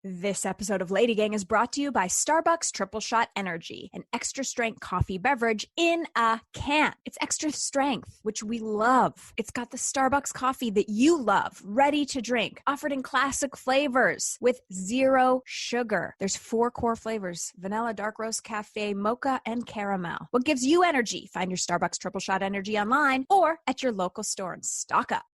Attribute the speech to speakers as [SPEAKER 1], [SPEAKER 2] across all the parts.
[SPEAKER 1] This episode of LadyGang is brought to you by Starbucks Tripleshot Energy, an extra strength coffee beverage in a can. It's extra strength, which we love. It's got the Starbucks coffee that you love, ready to drink, offered in classic flavors with 0 sugar. There's 4 core flavors: vanilla, dark roast, cafe, mocha, and caramel. What gives you energy? Find your Starbucks Tripleshot Energy online or at your local store and stock up.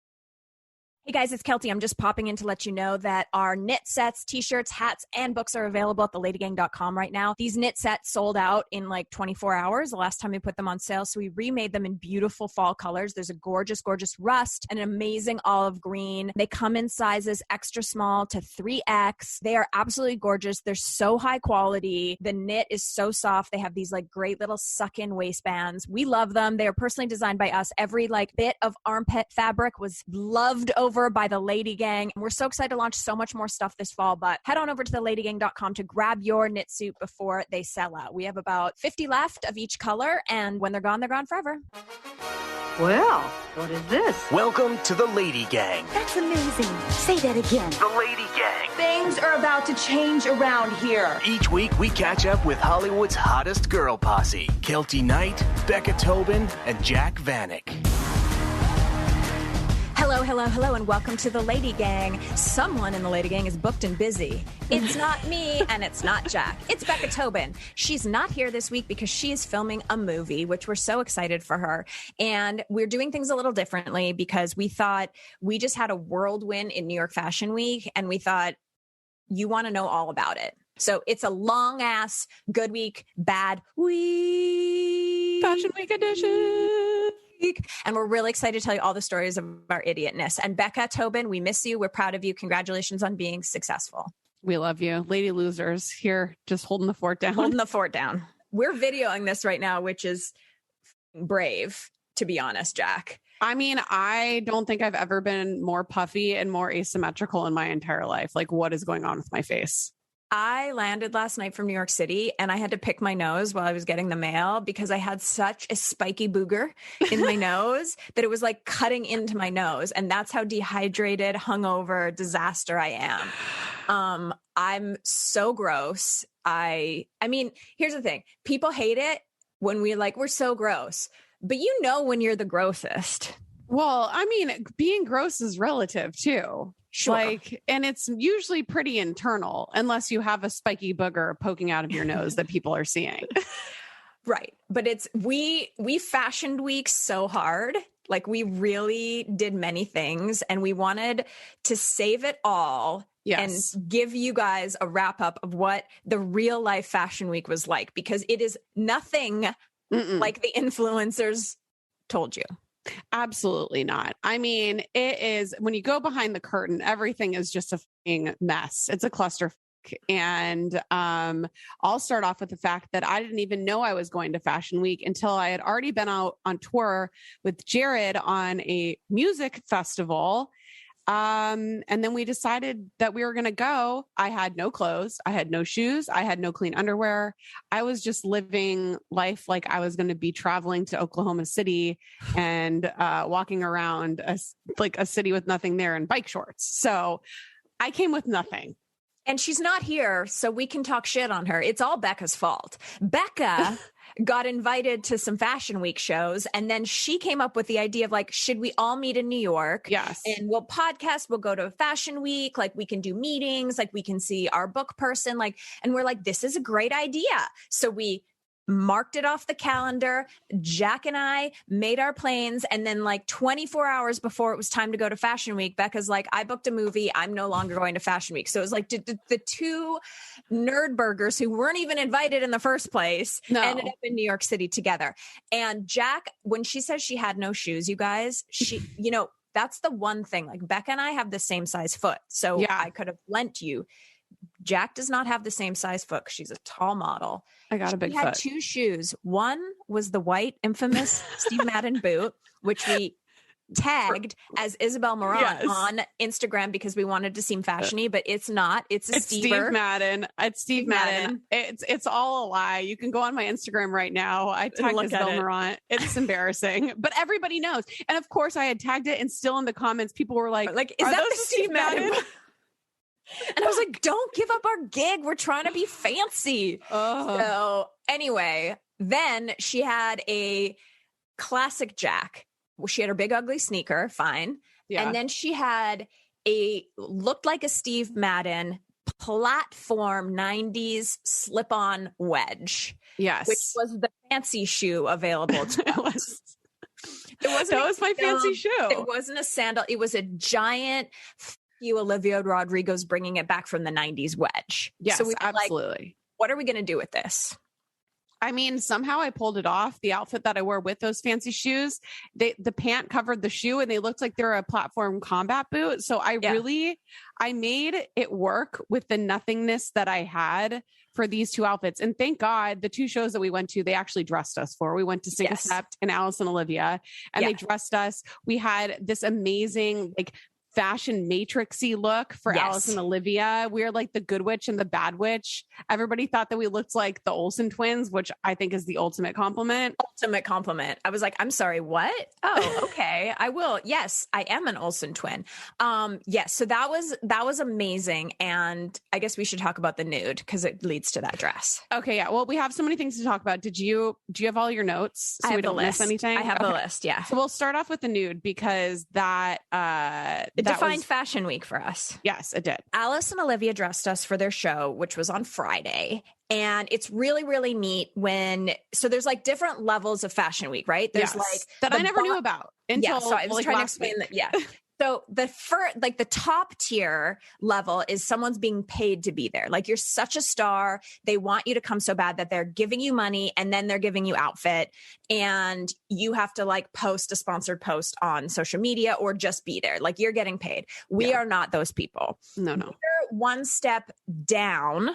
[SPEAKER 1] Hey guys, it's Kelty. I'm just popping in to let you know that our knit sets, t-shirts, hats, and books are available at theladygang.com right now. These knit sets sold out in like 24 hours the last time we put them on sale, so we remade them in beautiful fall colors. There's a gorgeous, gorgeous rust and an amazing olive green. They come in sizes extra small to 3X. They are absolutely gorgeous. They're so high quality. The knit is so soft. They have these like great little suck-in waistbands. We love them. They are personally designed by us. Every like bit of armpit fabric was loved over by the Lady Gang. We're so excited to launch so much more stuff this fall, but head on over to theladygang.com to grab your knit suit before they sell out. We have about 50 left of each color, and when they're gone forever.
[SPEAKER 2] Well, what is this?
[SPEAKER 3] Welcome to the Lady Gang.
[SPEAKER 2] That's amazing. Say that again.
[SPEAKER 3] The Lady Gang.
[SPEAKER 2] Things are about to change around here.
[SPEAKER 3] Each week we catch up with Hollywood's hottest girl posse, Kelty Knight, Becca Tobin, and Jack Vanek.
[SPEAKER 1] Hello, and welcome to the Lady Gang. Someone in the Lady Gang is booked and busy. It's not me, and it's not Jack. It's Becca Tobin. She's not here this week because she is filming a movie, which we're so excited for her. And we're doing things a little differently because we thought we just had a whirlwind in New York Fashion Week, and we thought you want to know all about it. So it's a long-ass good week, bad week.
[SPEAKER 4] Fashion Week edition.
[SPEAKER 1] And we're really excited to tell you all the stories of our idiotness. And Becca Tobin, we miss you. We're proud of you. Congratulations on being successful.
[SPEAKER 4] We love you. Lady Losers here, just holding the fort down.
[SPEAKER 1] Holding the fort down. We're videoing this right now, which is brave, to be honest, Jack.
[SPEAKER 4] I mean, I don't think I've ever been more puffy and more asymmetrical in my entire life. Like, what is going on with my face?
[SPEAKER 1] I landed last night from New York City and I had to pick my nose while I was getting the mail because I had such a spiky booger in my nose that it was like cutting into my nose. And that's how dehydrated, hungover, disaster I am. I'm so gross. I mean, here's the thing. People hate it when we're so gross, but you know when you're the grossest.
[SPEAKER 4] Well, I mean, being gross is relative too.
[SPEAKER 1] Sure.
[SPEAKER 4] And it's usually pretty internal unless you have a spiky booger poking out of your nose that people are seeing.
[SPEAKER 1] Right. But we fashioned week so hard. Like we really did many things and we wanted to save it all.
[SPEAKER 4] Yes.
[SPEAKER 1] And give you guys a wrap up of what the real life fashion week was like, because it is nothing like the influencers told you.
[SPEAKER 4] Absolutely not. I mean, it is, when you go behind the curtain, everything is just a fucking mess. It's a clusterfuck. And I'll start off with the fact that I didn't even know I was going to Fashion Week until I had already been out on tour with Jared on a music festival. And then we decided that we were going to go. I had no clothes. I had no shoes. I had no clean underwear. I was just living life like I was going to be traveling to Oklahoma City and walking around a city with nothing there in bike shorts. So I came with nothing.
[SPEAKER 1] And she's not here, so we can talk shit on her. It's all Becca's fault. Becca got invited to some Fashion Week shows, and then she came up with the idea of like, should we all meet in New York?
[SPEAKER 4] Yes.
[SPEAKER 1] And we'll podcast, we'll go to Fashion Week, like we can do meetings, like we can see our book person, like, and we're like, this is a great idea. So we marked it off the calendar. Jack and I made our plans. And then like 24 hours before it was time to go to Fashion Week, Becca's like, I booked a movie. I'm no longer going to Fashion Week. So it was like the two nerd burgers who weren't even invited in the first place ended up in New York City together. And Jack, when she says she had no shoes, you guys, she, that's the one thing. Like Becca and I have the same size foot. So yeah. I could have lent you. Jack does not have the same size foot. She's a tall model.
[SPEAKER 4] I got a big foot.
[SPEAKER 1] She had two shoes. One was the white infamous Steve Madden boot, which we tagged as Isabel Marant on Instagram because we wanted to seem fashiony, but it's not. It's
[SPEAKER 4] Steve Madden. It's Steve Madden. It's all a lie. You can go on my Instagram right now. I tagged Isabel Marant. It's embarrassing, but everybody knows. And of course I had tagged it, and still in the comments, people were like,
[SPEAKER 1] is that the Steve Madden? And I was like, don't give up our gig. We're trying to be fancy. So anyway, then she had a classic Jack. She had her big ugly sneaker, fine.
[SPEAKER 4] Yeah.
[SPEAKER 1] And then she had looked like a Steve Madden platform 90s slip-on wedge.
[SPEAKER 4] Yes.
[SPEAKER 1] Which was the fancy shoe available to us. That
[SPEAKER 4] was my fancy shoe.
[SPEAKER 1] It wasn't a sandal. It was a giant Olivia Rodrigo's bringing it back from the 90s wedge.
[SPEAKER 4] Yes,
[SPEAKER 1] so we
[SPEAKER 4] absolutely.
[SPEAKER 1] Like, what are we going to do with this?
[SPEAKER 4] I mean, somehow I pulled it off. The outfit that I wore with those fancy shoes, the pant covered the shoe and they looked like they were a platform combat boot. So I made it work with the nothingness that I had for these two outfits. And thank God the two shows that we went to, they actually dressed us for. We went to Sing Accept and Alice and Olivia, and they dressed us. We had this amazing, like, fashion matrixy look for Alice and Olivia. We're like the good witch and the bad witch. Everybody thought that we looked like the Olsen twins, which I think is the ultimate compliment.
[SPEAKER 1] Ultimate compliment. I was like, I'm sorry, what? Oh, okay. I will. Yes, I am an Olsen twin. Yes. So that was amazing. And I guess we should talk about the nude because it leads to that dress.
[SPEAKER 4] Okay. Yeah. Well, we have so many things to talk about. Do you have all your notes? So
[SPEAKER 1] I have
[SPEAKER 4] we don't miss anything?
[SPEAKER 1] I have the list. Yeah.
[SPEAKER 4] So we'll start off with the nude because that
[SPEAKER 1] defined Fashion Week for us.
[SPEAKER 4] Yes, it did.
[SPEAKER 1] Alice and Olivia dressed us for their show, which was on Friday. And it's really, really neat so there's like different levels of Fashion Week, right? There's like
[SPEAKER 4] that I never knew about until
[SPEAKER 1] so I was trying to explain that. Yeah. So the top tier level is someone's being paid to be there. Like, you're such a star. They want you to come so bad that they're giving you money and then they're giving you outfit, and you have to like post a sponsored post on social media or just be there. Like, you're getting paid. We are not those people.
[SPEAKER 4] No.
[SPEAKER 1] We're one step down.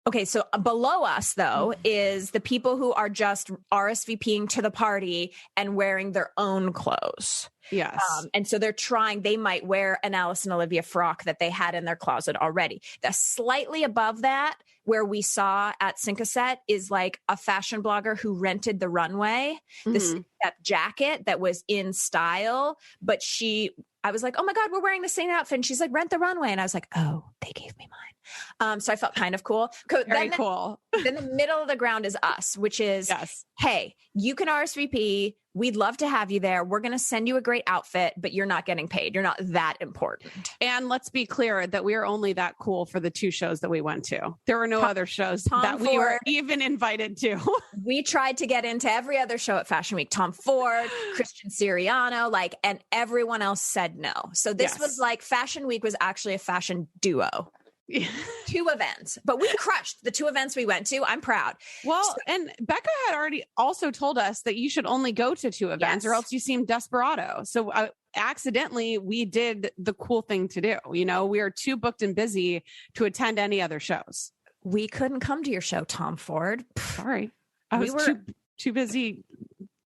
[SPEAKER 1] Okay, so below us, though, is the people who are just RSVPing to the party and wearing their own clothes.
[SPEAKER 4] Yes.
[SPEAKER 1] And so they might wear an Alice and Olivia frock that they had in their closet already. The slightly above that, where we saw at Cincaset, is like a fashion blogger who rented the runway, that jacket that was in style, but I was like, oh my God, we're wearing the same outfit. And she's like, rent the runway. And I was like, oh, they gave me mine. So I felt kind of cool.
[SPEAKER 4] Very cool.
[SPEAKER 1] Then the middle of the ground is us, which is, hey, you can RSVP. We'd love to have you there. We're going to send you a great outfit, but you're not getting paid. You're not that important.
[SPEAKER 4] And let's be clear that we are only that cool for the two shows that we went to. There were no other shows that we were even invited to.
[SPEAKER 1] We tried to get into every other show at Fashion Week. Tom Ford, Christian Siriano, and everyone else said no. So this was like, Fashion Week was actually a fashion duo. Two events, but we crushed the two events we went to. I'm proud.
[SPEAKER 4] Well, and Becca had already also told us that you should only go to two events or else you seem desperado. So accidentally, we did the cool thing to do. We are too booked and busy to attend any other shows.
[SPEAKER 1] We couldn't come to your show, Tom Ford.
[SPEAKER 4] Sorry. I was too busy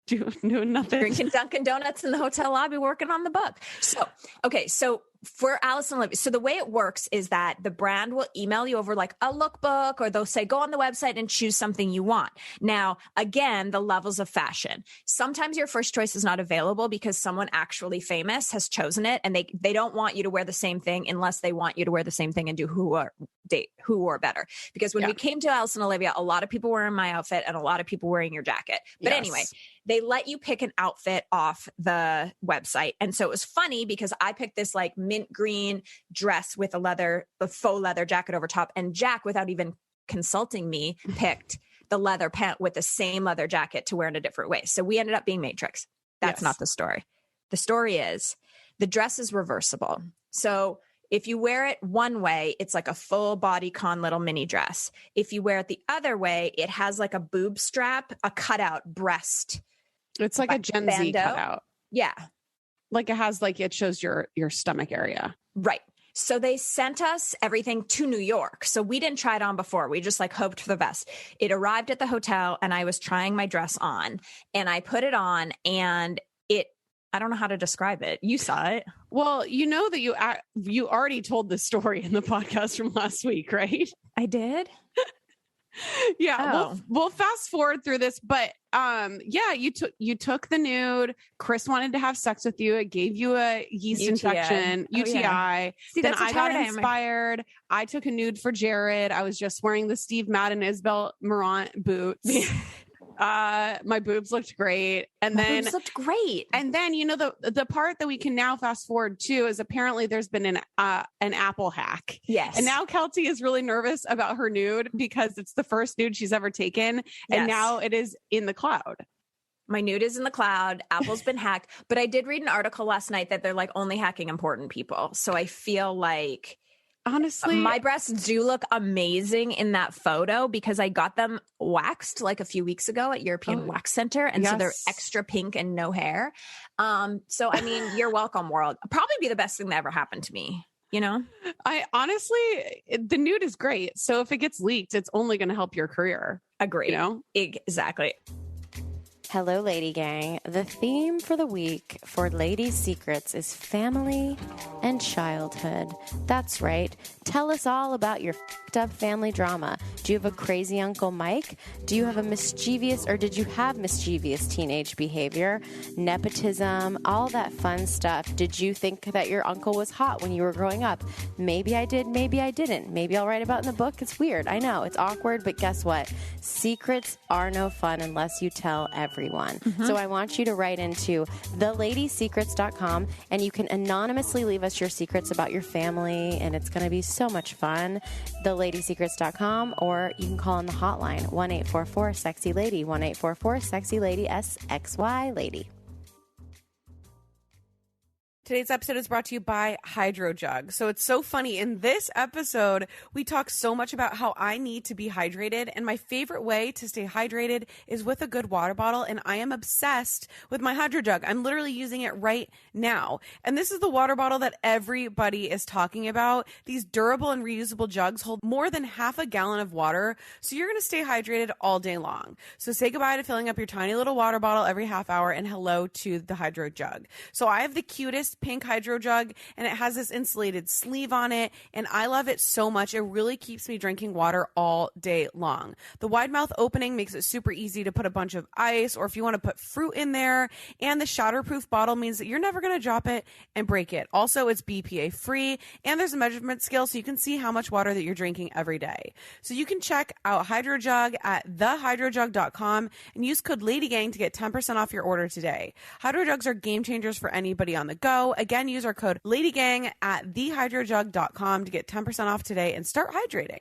[SPEAKER 4] doing nothing.
[SPEAKER 1] Drinking Dunkin' Donuts in the hotel lobby, working on the book. So for Alice and Olivia, so the way it works is that the brand will email you over like a lookbook, or they'll say, go on the website and choose something you want. Now, again, the levels of fashion. Sometimes your first choice is not available because someone actually famous has chosen it, and they don't want you to wear the same thing unless they want you to wear the same thing and do who wore better. Because when we came to Alice and Olivia, a lot of people were in my outfit and a lot of people wearing your jacket. But anyway, they let you pick an outfit off the website. And so it was funny because I picked this like mint green dress with a faux leather jacket over top. And Jack, without even consulting me, picked the leather pant with the same leather jacket to wear in a different way. So we ended up being Matrix. That's not the story. The story is the dress is reversible. So if you wear it one way, it's like a full bodycon little mini dress. If you wear it the other way, it has like a boob strap, a cutout breast.
[SPEAKER 4] It's like a Gen Z cutout.
[SPEAKER 1] Yeah.
[SPEAKER 4] Like it shows your stomach area.
[SPEAKER 1] Right. So they sent us everything to New York. So we didn't try it on before. We just like hoped for the best. It arrived at the hotel and I was trying my dress on and I put it on and I don't know how to describe it. You saw it.
[SPEAKER 4] Well, you know that you already told the story in the podcast from last week, right?
[SPEAKER 1] I did.
[SPEAKER 4] Yeah,
[SPEAKER 1] Oh.
[SPEAKER 4] we'll fast forward through this, but yeah, you took the nude. Chris wanted to have sex with you. It gave you a yeast
[SPEAKER 1] UTI.
[SPEAKER 4] infection,
[SPEAKER 1] Oh,
[SPEAKER 4] UTI.
[SPEAKER 1] yeah. See,
[SPEAKER 4] Then
[SPEAKER 1] that's how
[SPEAKER 4] I got
[SPEAKER 1] tired I am.
[SPEAKER 4] inspired. I took a nude for Jared. I was just wearing the Steve Madden Isabel Marant boots. My boobs looked great. And
[SPEAKER 1] My
[SPEAKER 4] then
[SPEAKER 1] boobs looked great.
[SPEAKER 4] And then, you know, the part that we can now fast forward to is apparently there's been an Apple hack.
[SPEAKER 1] Yes.
[SPEAKER 4] And now Kelty is really nervous about her nude because it's the first nude she's ever taken. And
[SPEAKER 1] Yes.
[SPEAKER 4] now it is in the cloud.
[SPEAKER 1] My nude is in the cloud. Apple's been hacked. But I did read an article last night that they're like only hacking important people. So I feel like
[SPEAKER 4] honestly,
[SPEAKER 1] my breasts do look amazing in that photo because I got them waxed like a few weeks ago at European Wax Center. And so they're extra pink and no hair. So, I mean, you're welcome, world. Probably be the best thing that ever happened to me. You know,
[SPEAKER 4] I honestly, the nude is great. So if it gets leaked, it's only going to help your career.
[SPEAKER 1] Agree.
[SPEAKER 4] You know,
[SPEAKER 1] exactly.
[SPEAKER 5] Hello, Lady Gang. The theme for the week for Lady Secrets is family and childhood. That's right. Tell us all about your f***ed up family drama. Do you have a crazy Uncle Mike? Do you have a mischievous, or did you have mischievous teenage behavior? Nepotism, all that fun stuff. Did you think that your uncle was hot when you were growing up? Maybe I did, maybe I didn't. Maybe I'll write about it in the book. It's weird. I know, it's awkward, but guess what? Secrets are no fun unless you tell everyone. So I want you to write into theladysecrets.com and you can anonymously leave us your secrets about your family, and it's going to be so much fun. Theladysecrets.com, or you can call on the hotline 1-844-SEXY-LADY, 1-844-SEXY-LADY, SXY Lady.
[SPEAKER 6] Today's episode is brought to you by Hydro Jug. So it's so funny. In this episode, we talk so much about how I need to be hydrated. And my favorite way to stay hydrated is with a good water bottle. And I am obsessed with my Hydro Jug. I'm literally using it right now. And this is the water bottle that everybody is talking about. These durable and reusable jugs hold more than half a gallon of water. So you're going to stay hydrated all day long. So say goodbye to filling up your tiny little water bottle every half hour and hello to the Hydro Jug. So I have the cutest pink Hydro Jug, and it has this insulated sleeve on it, and I love it so much. It really keeps me drinking water all day long. The wide mouth opening makes it super easy to put a bunch of ice, or if you want to put fruit in there, and the shatterproof bottle means that you're never going to drop it and break it. Also, it's BPA free, and there's a measurement scale so you can see how much water that you're drinking every day. So you can check out Hydro Jug at thehydrojug.com and use code LadyGang to get 10% off your order today. Hydro Jugs are game changers for anybody on the go. Again, use our code LadyGang at thehydrojug.com to get 10% off today and start hydrating.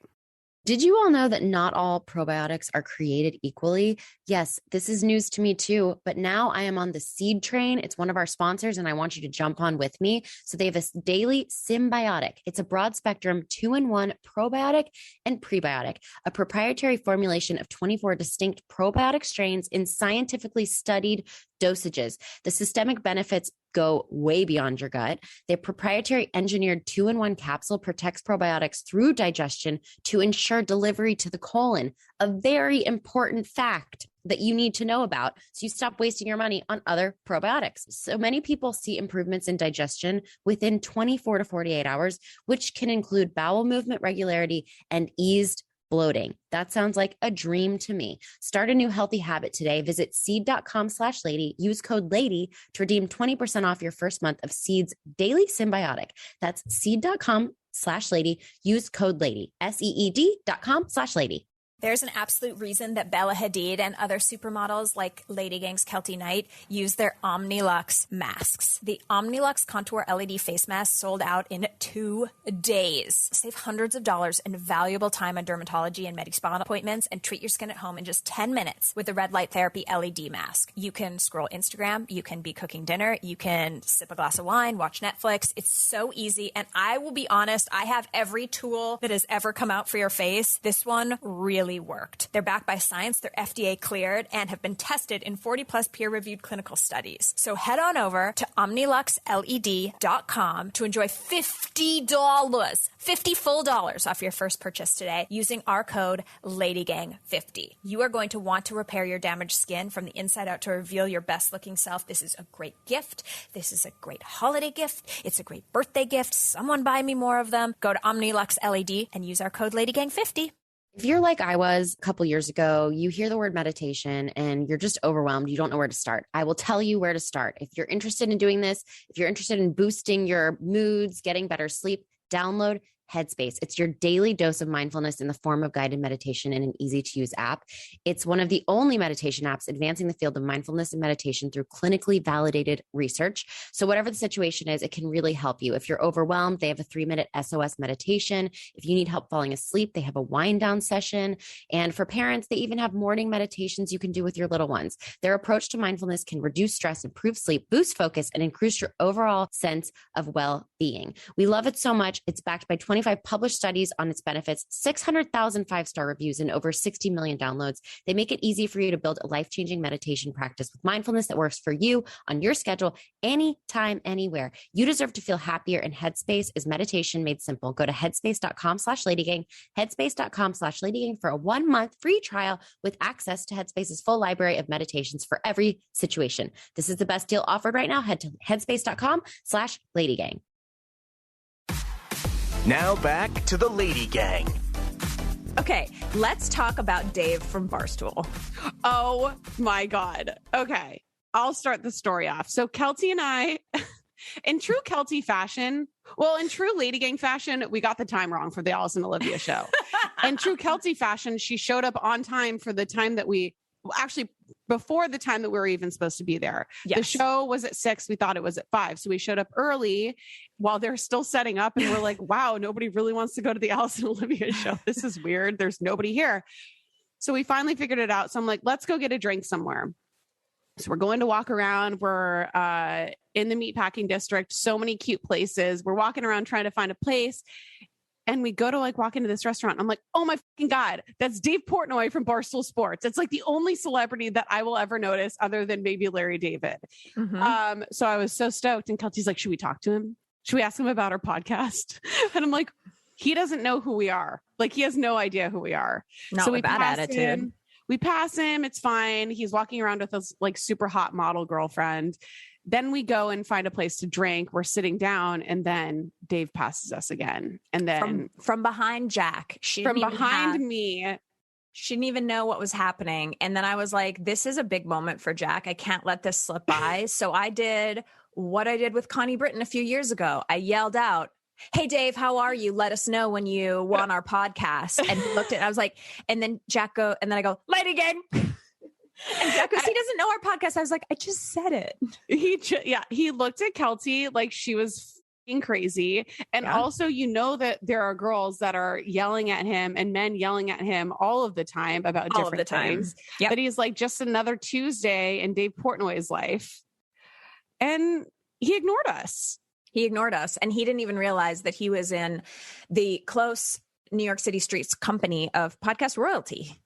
[SPEAKER 5] Did you all know that not all probiotics are created equally? Yes, this is news to me too, but now I am on the Seed train. It's one of our sponsors and I want you to jump on with me. So they have a daily symbiotic. It's a broad spectrum 2-in-1 probiotic and prebiotic, a proprietary formulation of 24 distinct probiotic strains in scientifically studied dosages. The systemic benefits go way beyond your gut. Their proprietary engineered 2-in-1 capsule protects probiotics through digestion to ensure delivery to the colon, a very important fact that you need to know about so you stop wasting your money on other probiotics. So many people see improvements in digestion within 24 to 48 hours, which can include bowel movement regularity and eased bloating. That sounds like a dream to me. Start a new healthy habit today. Visit seed.com/lady. Use code LADY to redeem 20% off your first month of Seed's daily symbiotic. That's seed.com/lady. Use code LADY. SEED.com/lady.
[SPEAKER 1] There's an absolute reason that Bella Hadid and other supermodels like LadyGang's Kelty Knight use their OmniLux masks. The OmniLux Contour LED face mask sold out in 2 days. Save hundreds of dollars and valuable time on dermatology and medi-spa appointments and treat your skin at home in just 10 minutes with the red light therapy LED mask. You can scroll Instagram, you can be cooking dinner, you can sip a glass of wine, watch Netflix. It's so easy. And I will be honest, I have every tool that has ever come out for your face. This one really worked. They're backed by science, they're FDA cleared, and have been tested in 40 plus peer-reviewed clinical studies. So head on over to OmniLuxLED.com to enjoy $50 full dollars off your first purchase today using our code LadyGang50. You are going to want to repair your damaged skin from the inside out to reveal your best looking self. This is a great gift. This is a great holiday gift. It's a great birthday gift. Someone buy me more of them. Go to OmniLuxLED and use our code LadyGang50.
[SPEAKER 5] If you're like I was a couple years ago, you hear the word meditation and you're just overwhelmed. You don't know where to start. I will tell you where to start. If you're interested in doing this, if you're interested in boosting your moods, getting better sleep, download Headspace. It's your daily dose of mindfulness in the form of guided meditation in an easy-to-use app. It's one of the only meditation apps advancing the field of mindfulness and meditation through clinically validated research. So whatever the situation is, it can really help you. If you're overwhelmed, they have a 3-minute SOS meditation. If you need help falling asleep, they have a wind down session. And for parents, they even have morning meditations you can do with your little ones. Their approach to mindfulness can reduce stress, improve sleep, boost focus, and increase your overall sense of well-being. We love it so much. It's backed by 25 published studies on its benefits, 600,000 5-star reviews, and over 60 million downloads. They make it easy for you to build a life-changing meditation practice with mindfulness that works for you on your schedule, anytime, anywhere. You deserve to feel happier, and Headspace is meditation made simple. Go to headspace.com/LadyGang, headspace.com/LadyGang for a 1-month free trial with access to Headspace's full library of meditations for every situation. This is the best deal offered right now. Head to headspace.com/LadyGang.
[SPEAKER 3] Now back to the Lady Gang.
[SPEAKER 1] Okay, let's talk about Dave from Barstool.
[SPEAKER 4] Oh my God. Okay. I'll start the story off. So Kelty and I, in true Kelty fashion, well, in true Lady Gang fashion, we got the time wrong for the Alice and Olivia show. In true Kelty fashion, she showed up on time for the time that actually before the time that we were even supposed to be there. Yes. The show was at 6. We thought it was at 5. So we showed up early while they're still setting up. And we're like, wow, nobody really wants to go to the Alice and Olivia show. This is weird. There's nobody here. So we finally figured it out. So I'm like, let's go get a drink somewhere. So we're going to walk around. We're in the meatpacking district. So many cute places. We're walking around trying to find a place. And we go to walk into this restaurant. I'm like, oh my fucking God, that's Dave Portnoy from Barstool Sports. It's like the only celebrity that I will ever notice other than maybe Larry David. Mm-hmm. So I was so stoked. And Kelty's like, should we talk to him? Should we ask him about our podcast? And I'm like, he doesn't know who we are. Like, he has no idea who we are.
[SPEAKER 1] Not
[SPEAKER 4] so
[SPEAKER 1] with bad attitude.
[SPEAKER 4] We pass him. It's fine. He's walking around with his super hot model girlfriend. Then we go and find a place to drink. We're sitting down, and then Dave passes us again. And then
[SPEAKER 1] from behind Jack,
[SPEAKER 4] me, she
[SPEAKER 1] didn't even know what was happening. And then I was like, this is a big moment for Jack. I can't let this slip by. So I did what I did with Connie Britton a few years ago. I yelled out, hey, Dave, how are you? Let us know when you were on our podcast. And he looked at it. I was like, and then Jack and then I go, LadyGang. And Jack goes, he doesn't know our podcast. I was like, I just said it.
[SPEAKER 4] He looked at Kelty like she was f***ing crazy. And also, that there are girls that are yelling at him and men yelling at him all of the time about different things. Yep. But he's like, just another Tuesday in Dave Portnoy's life. And he ignored us.
[SPEAKER 1] And he didn't even realize that he was in the close New York City streets company of podcast royalty.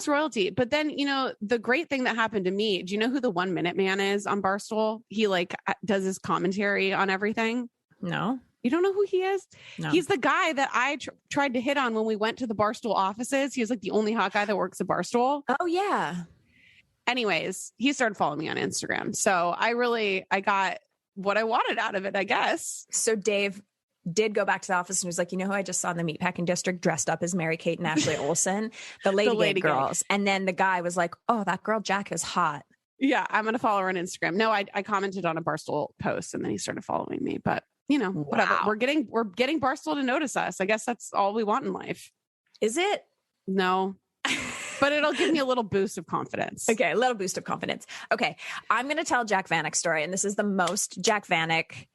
[SPEAKER 4] Royalty. But then, the great thing that happened to me, do you know who the 1 Minute Man is on Barstool? He does his commentary on everything.
[SPEAKER 1] No.
[SPEAKER 4] You don't know who he is?
[SPEAKER 1] No.
[SPEAKER 4] He's the guy that I tried to hit on when we went to the Barstool offices. He was the only hot guy that works at Barstool.
[SPEAKER 1] Oh, yeah.
[SPEAKER 4] Anyways, he started following me on Instagram. So I got what I wanted out of it, I guess.
[SPEAKER 1] So Dave did go back to the office and was like, you know who I just saw in the meatpacking district dressed up as Mary Kate and Ashley Olsen, the Lady girls. And then the guy was like, oh, that girl Jack is hot.
[SPEAKER 4] Yeah, I'm going to follow her on Instagram. No, I commented on a Barstool post and then he started following me. But, whatever. We're getting Barstool to notice us. I guess that's all we want in life.
[SPEAKER 1] Is it?
[SPEAKER 4] No. But it'll give me a little boost of confidence.
[SPEAKER 1] Okay, a little boost of confidence. Okay, I'm going to tell Jack Vanik's story. And this is the most Jack Vanik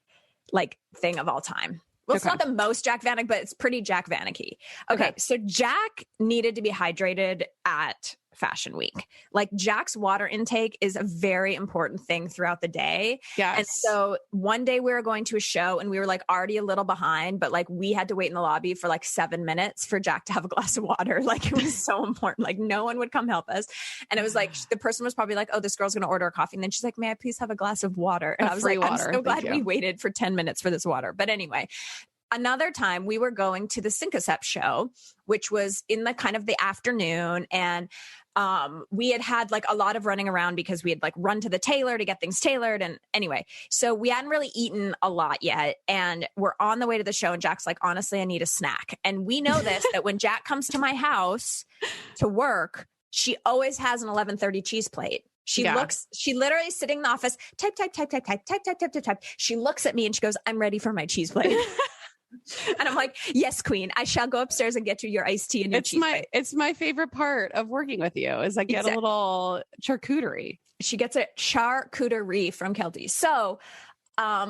[SPEAKER 1] thing of all time. Well, it's not the most Jack Vanik, but it's pretty Jack Vanik-y. Okay, so Jack needed to be hydrated at Fashion Week. Jack's water intake is a very important thing throughout the day.
[SPEAKER 4] Yes.
[SPEAKER 1] And so one day we were going to a show and we were already a little behind, but we had to wait in the lobby for 7 minutes for Jack to have a glass of water. It was so important. No one would come help us. And it was the person was probably oh, this girl's going to order a coffee. And then she's like, may I please have a glass of water? And I was like, I'm so glad we waited for 10 minutes for this water. But anyway, another time we were going to the Sync show, which was in the kind of the afternoon. And we had like a lot of running around because we had like run to the tailor to get things tailored. And anyway, so we hadn't really eaten a lot yet. And we're on the way to the show. And Jack's like, honestly, I need a snack. And we know this, that when Jack comes to my house to work, she always has an 11:30 cheese plate. She literally is sitting in the office, type. She looks at me and she goes, I'm ready for my cheese plate. And I'm like, yes, queen, I shall go upstairs and get you your iced tea and your cheese plate.
[SPEAKER 4] It's my favorite part of working with you is I get a little charcuterie.
[SPEAKER 1] She gets a charcuterie from Kelty. So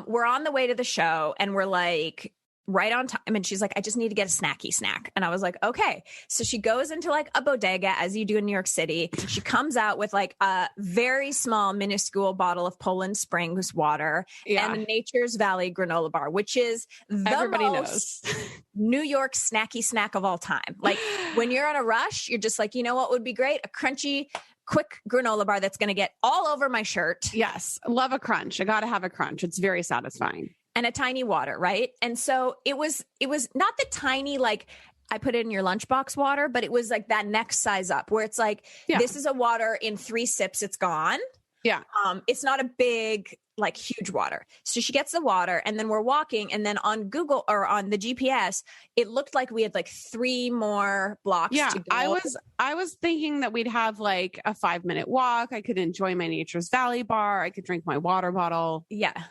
[SPEAKER 1] we're on the way to the show and we're like right on time. And she's like, I just need to get a snacky snack. And I was like, okay. So she goes into like a bodega, as you do in New York City. She comes out with like a very small, minuscule bottle of Poland Springs water and the Nature's Valley granola bar, which is
[SPEAKER 4] everybody
[SPEAKER 1] most
[SPEAKER 4] knows
[SPEAKER 1] New York snacky snack of all time. Like when you're in a rush, you're just like, you know what would be great? A crunchy, quick granola bar that's going to get all over my shirt.
[SPEAKER 4] Yes. Love a crunch. I got to have a crunch. It's very satisfying.
[SPEAKER 1] And a tiny water, right? And so it was not the tiny, like I put it in your lunchbox water, but it was like that next size up where it's like, this is a water in 3 sips, it's gone.
[SPEAKER 4] Yeah.
[SPEAKER 1] It's not a big, like huge water. So she gets the water and then we're walking and then on Google or on the GPS, it looked like we had like 3 more blocks to go.
[SPEAKER 4] I was thinking that we'd have like a 5-minute walk. I could enjoy my Nature's Valley bar. I could drink my water bottle.
[SPEAKER 1] Yeah.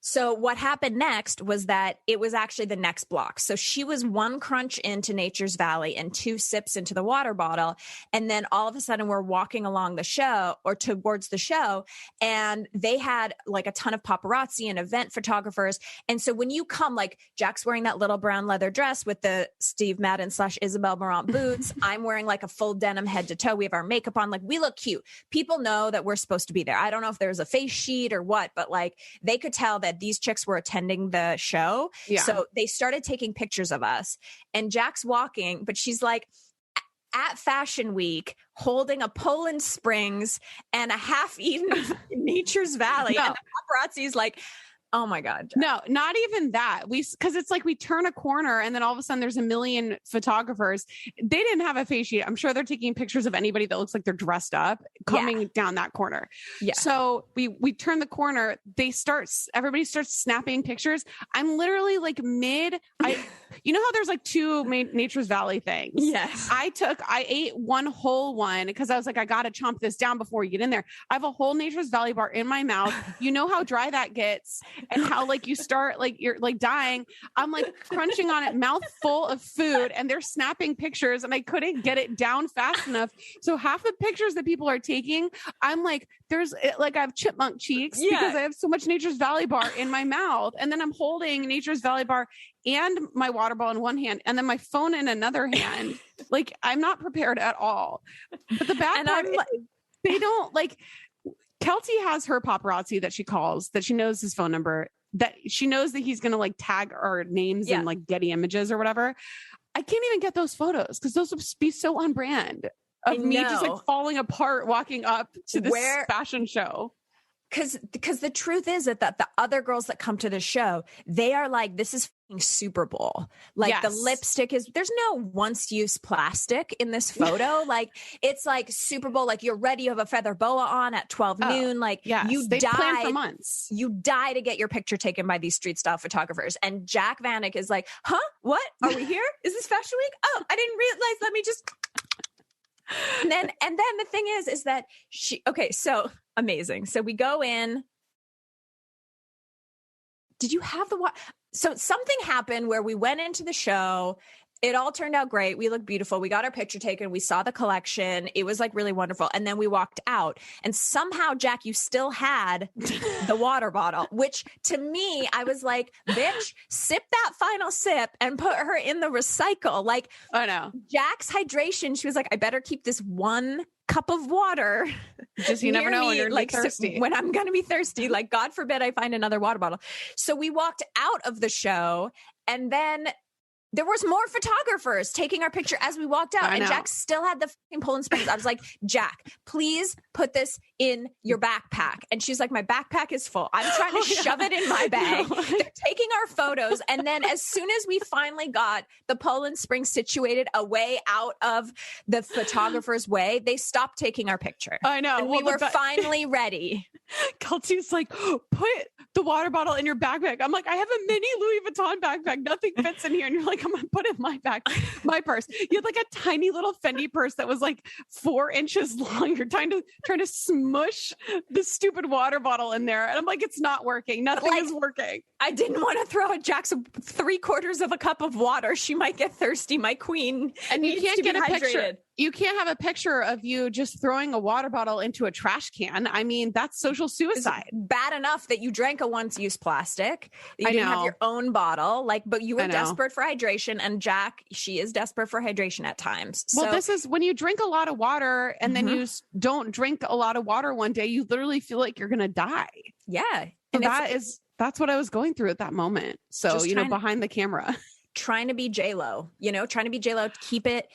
[SPEAKER 1] So what happened next was that it was actually the next block. So she was 1 crunch into Nature's Valley and 2 sips into the water bottle. And then all of a sudden we're walking along the show or towards the show. And they had like a ton of paparazzi and event photographers. And so when you come, like Jack's wearing that little brown leather dress with the Steve Madden / Isabel Marant boots. I'm wearing like a full denim head to toe. We have our makeup on. Like we look cute. People know that we're supposed to be there. I don't know if there's a face sheet or what, but like they could tell that these chicks were attending the show. Yeah. So they started taking pictures of us and Jack's walking, but she's like at Fashion Week holding a Poland Springs and a half-eaten Nature's Valley. No. And the paparazzi's like, oh my God. Jack.
[SPEAKER 4] No, not even that. Because it's like we turn a corner and then all of a sudden there's a million photographers. They didn't have a face sheet. I'm sure they're taking pictures of anybody that looks like they're dressed up coming down that corner. Yeah. So we turn the corner. Everybody starts snapping pictures. I'm literally like you know how there's like 2 Nature's Valley things?
[SPEAKER 1] Yes.
[SPEAKER 4] I ate one whole one because I was like, I got to chomp this down before you get in there. I have a whole Nature's Valley bar in my mouth. You know how dry that gets. And how like you start like you're like dying. I'm like crunching on it, mouth full of food, and they're snapping pictures, and I couldn't get it down fast enough. So half the pictures that people are taking, I'm like, I have chipmunk cheeks because I have so much Nature's Valley bar in my mouth, and then I'm holding Nature's Valley bar and my water bottle in one hand, and then my phone in another hand. Like I'm not prepared at all. But the bad part is they don't like. Kelty has her paparazzi that she calls, that she knows his phone number, that she knows that he's going to like tag our names and like Getty Images or whatever. I can't even get those photos because those would be so on brand of me just like falling apart walking up to this fashion show.
[SPEAKER 1] Because the truth is that the other girls that come to the show, they are like, this is Super Bowl. Like the lipstick there's no once-use plastic in this photo. Like it's like Super Bowl, like you're ready, you have a feather boa on at 12 noon. Like
[SPEAKER 4] they plan for months.
[SPEAKER 1] You die to get your picture taken by these street style photographers. And Jack Vanek is like, huh? What? Are we here? Is this Fashion Week? Oh, I didn't realize. Let me just... And then the thing is that so amazing. So we go in. Did you have so something happened where we went into the show. It all turned out great. We looked beautiful. We got our picture taken. We saw the collection. It was like really wonderful. And then we walked out and somehow, Jack, you still had the water bottle, which to me, I was like, bitch, sip that final sip and put her in the recycle. Like,
[SPEAKER 4] I know.
[SPEAKER 1] Jack's hydration. She was like, I better keep this 1 cup of water.
[SPEAKER 4] Just you never know when you're like thirsty.
[SPEAKER 1] When I'm going to be thirsty, like God forbid I find another water bottle. So we walked out of the show and then There was more photographers taking our picture as we walked out, and Jack still had the fucking Poland Springs. I was like, Jack, please put this in your backpack. And she's like, my backpack is full. I'm trying to shove it in my bag. They're taking our photos. And then as soon as we finally got the Poland Springs situated away out of the photographer's way, they stopped taking our picture.
[SPEAKER 4] I know.
[SPEAKER 1] And we were finally ready.
[SPEAKER 4] Kelsey's like, put the water bottle in your backpack. I'm like, I have a mini Louis Vuitton backpack. Nothing fits in here. And you're like, I'm going to put it in my bag, my purse. You had like a tiny little Fendi purse that was like 4 inches long. You're trying to smush the stupid water bottle in there. And I'm like, it's not working. Nothing is working.
[SPEAKER 1] I didn't want to throw at Jack's 3/4 of a cup of water. She might get thirsty. My queen.
[SPEAKER 4] And you can't get a picture. You can't have a picture of you just throwing a water bottle into a trash can. I mean, that's social suicide.
[SPEAKER 1] It's bad enough that you drank a once-use plastic. You didn't have your own bottle, but you were desperate for hydration. And Jack, she is desperate for hydration at times.
[SPEAKER 4] Well, this is when you drink a lot of water and then you don't drink a lot of water one day, you literally feel like you're going to die.
[SPEAKER 1] Yeah.
[SPEAKER 4] And that's what I was going through at that moment. So, behind the camera.
[SPEAKER 1] Trying to be J-Lo, keep it